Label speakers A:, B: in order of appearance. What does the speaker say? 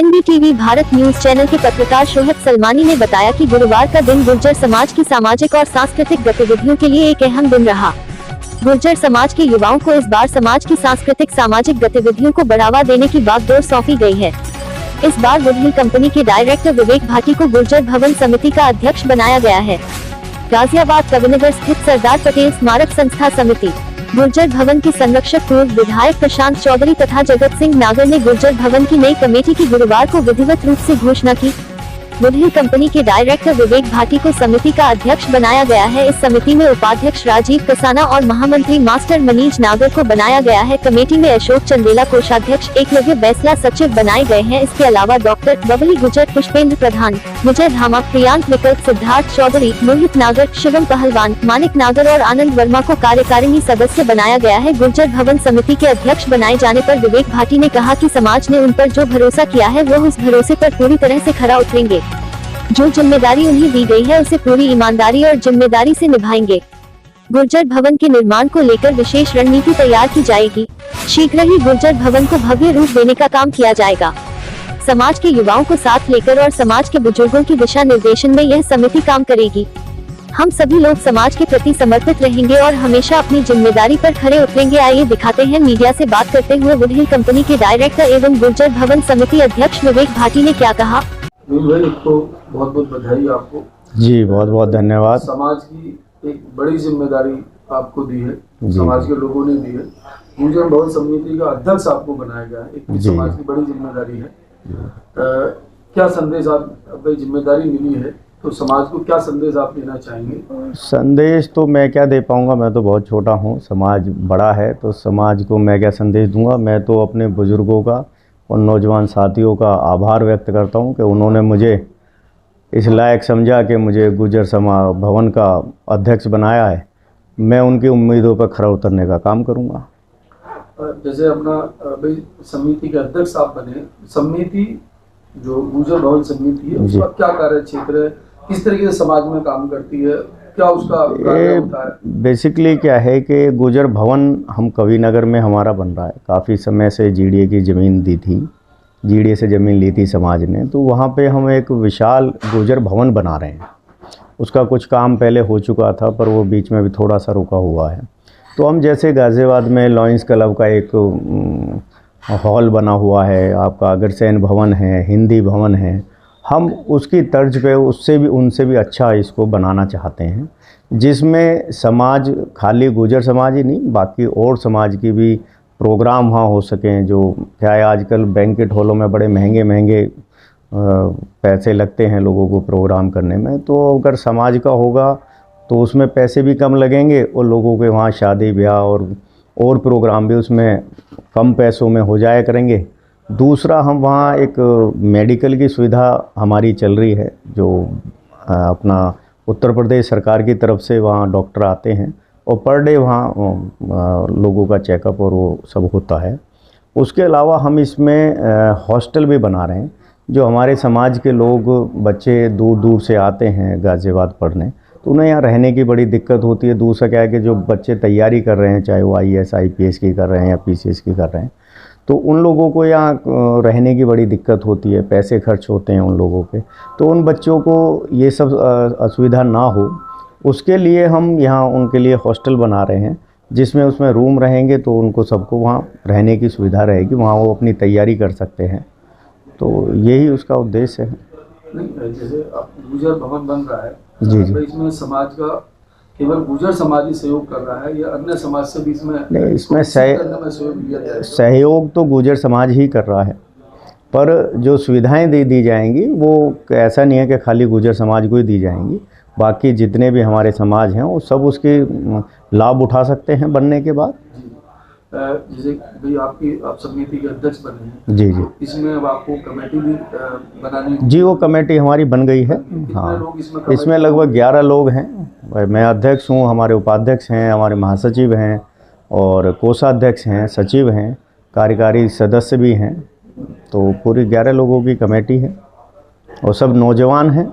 A: NBTV Bharat news channel के पत्रकार शोहब सलमानी ने बताया कि गुरुवार का दिन गुर्जर समाज की सामाजिक और सांस्कृतिक गतिविधियों के लिए एक अहम दिन रहा। गुर्जर समाज के युवाओं को इस बार समाज की सांस्कृतिक सामाजिक गतिविधियों को बढ़ावा देने की बागडोर सौंपी गई है। इस बार वुडहिल कंपनी के डायरेक्टर विवेक भाटी को गुर्जर भवन समिति का अध्यक्ष बनाया गया है। गाजियाबाद कविनगर स्थित सरदार पटेल स्मारक संस्था समिति गुर्जर भवन के संरक्षक पूर्व विधायक प्रशांत चौधरी तथा जगत सिंह नागर ने गुर्जर भवन की नई कमेटी की गुरुवार को विधिवत रूप से घोषणा की। वुडहिल कंपनी के डायरेक्टर विवेक भाटी को समिति का अध्यक्ष बनाया गया है। इस समिति में उपाध्यक्ष राजीव कसाना और महामंत्री मास्टर मनीष नागर को बनाया गया है। कमेटी में अशोक चंदेला कोषाध्यक्ष, एकलव्य बैसला सचिव बनाए गए हैं। इसके अलावा डॉक्टर बबली गुजर, पुष्पेंद्र प्रधान, विजय धामा, प्रियांक विकल्प, सिद्धार्थ चौधरी, मोहित नागर, शिवम पहलवान, मानिक नागर और आनंद वर्मा को कार्यकारिणी सदस्य बनाया गया है। गुर्जर भवन समिति के अध्यक्ष बनाए जाने पर विवेक भाटी ने कहा कि समाज ने उन पर जो भरोसा किया है वो उस भरोसे पर पूरी तरह से खरा उतरेंगे। जो जिम्मेदारी उन्हें दी गई है उसे पूरी ईमानदारी और जिम्मेदारी से निभाएंगे। गुर्जर भवन के निर्माण को लेकर विशेष रणनीति तैयार की जाएगी। शीघ्र ही गुर्जर भवन को भव्य रूप देने का काम किया जाएगा। समाज के युवाओं को साथ लेकर और समाज के बुजुर्गों की दिशा निर्देशन में यह समिति काम करेगी। हम सभी लोग समाज के प्रति समर्पित रहेंगे और हमेशा अपनी जिम्मेदारी पर खरे उतरेंगे। आइए दिखाते हैं मीडिया से बात करते हुए वुडहिल कंपनी के डायरेक्टर एवं गुर्जर भवन समिति अध्यक्ष विवेक भाटी ने क्या कहा।
B: भाई, तो बहुत बहुत बधाई आपको।
C: जी बहुत बहुत धन्यवाद।
B: समाज की एक बड़ी जिम्मेदारी आपको दी है, समाज के लोगों ने दी है। गुर्जर भवन समिति का अध्यक्ष आपको बनाया गया है, एक समाज की बड़ी जिम्मेदारी है। क्या संदेश आप, भाई जिम्मेदारी मिली है तो समाज को क्या संदेश आप देना चाहेंगे?
C: संदेश तो मैं क्या दे पाऊंगा, मैं तो बहुत छोटा हूं, समाज बड़ा है, तो समाज को मैं क्या संदेश दूंगा। मैं तो अपने बुजुर्गों का और नौजवान साथियों का आभार व्यक्त करता हूं कि उन्होंने मुझे इस लायक समझा कि मुझे गुर्जर समाज भवन का अध्यक्ष बनाया है। मैं उनकी उम्मीदों पर खरा उतरने का काम करूंगा।
B: जैसे अपना भाई समिति के अध्यक्ष आप बने, समिति जो गुर्जर भवन समिति है उसका क्या कार्य क्षेत्र है, किस तरीके से समाज में काम करती है, क्या उसका कार्य होता है?
C: बेसिकली क्या है कि गुर्जर भवन हम कविनगर में हमारा बन रहा है। काफ़ी समय से जीडीए की ज़मीन दी थी, जीडीए से ज़मीन ली थी समाज ने, तो वहाँ पे हम एक विशाल गुर्जर भवन बना रहे हैं। उसका कुछ काम पहले हो चुका था पर वो बीच में भी थोड़ा सा रुका हुआ है। तो हम जैसे गाज़ियाबाद में लॉयंस क्लब का एक हॉल बना हुआ है, आपका अग्रसेन भवन है, हिंदी भवन है, हम उसकी तर्ज पे उससे भी उनसे भी अच्छा इसको बनाना चाहते हैं, जिसमें समाज खाली गुर्जर समाज ही नहीं बाकी और समाज की भी प्रोग्राम वहाँ हो सकें। जो क्या है आजकल बैंकेट हॉलों में बड़े महंगे महंगे पैसे लगते हैं लोगों को प्रोग्राम करने में, तो अगर समाज का होगा तो उसमें पैसे भी कम लगेंगे और लोगों के वहाँ शादी ब्याह और प्रोग्राम भी उसमें कम पैसों में हो जाया करेंगे। दूसरा, हम वहाँ एक मेडिकल की सुविधा हमारी चल रही है, जो अपना उत्तर प्रदेश सरकार की तरफ से वहाँ डॉक्टर आते हैं और पर डे वहाँ लोगों का चेकअप और वो सब होता है। उसके अलावा हम इसमें हॉस्टल भी बना रहे हैं। जो हमारे समाज के लोग बच्चे दूर दूर से आते हैं गाज़ियाबाद पढ़ने, तो उन्हें यहाँ रहने की बड़ी दिक्कत होती है। दूसरा क्या है कि जो बच्चे तैयारी कर रहे हैं, चाहे वो IAS IPS की कर रहे हैं या PCS की कर रहे हैं, तो उन लोगों को यहाँ रहने की बड़ी दिक्कत होती है, पैसे खर्च होते हैं उन लोगों के। तो उन बच्चों को ये सब असुविधा ना हो, उसके लिए हम यहाँ उनके लिए हॉस्टल बना रहे हैं, जिसमें उसमें रूम रहेंगे तो उनको सबको वहाँ रहने की सुविधा रहेगी, वहाँ वो अपनी तैयारी कर सकते हैं। तो यही उसका उद्देश्य है।
B: नहीं, जैसे अब गुर्जर भवन बन रहा है
C: जी जी,
B: इसमें समाज का केवल गुर्जर समाज ही सहयोग कर रहा है या अन्य समाज से भी इसमें?
C: नहीं, इसमें
B: सहयोग लिया जाएगा।
C: सहयोग तो गुर्जर समाज ही कर रहा है, पर जो सुविधाएं दी जाएंगी वो ऐसा नहीं है कि खाली गुर्जर समाज को ही दी जाएंगी। बाकी जितने भी हमारे समाज हैं वो सब उसके लाभ उठा सकते हैं बनने के बाद।
B: जैसे भाई आप समिति के अध्यक्ष बने हैं,
C: जी जी,
B: इसमें अब आपको कमेटी भी बनानी?
C: जी, वो कमेटी हमारी बन गई है। हाँ,
B: लोग
C: इसमें लगभग 11 लोग हैं। मैं अध्यक्ष हूँ, हमारे उपाध्यक्ष हैं, हमारे महासचिव हैं और कोषाध्यक्ष हैं, सचिव हैं, कार्यकारी सदस्य भी हैं। तो पूरी 11 लोगों की कमेटी है और सब नौजवान हैं।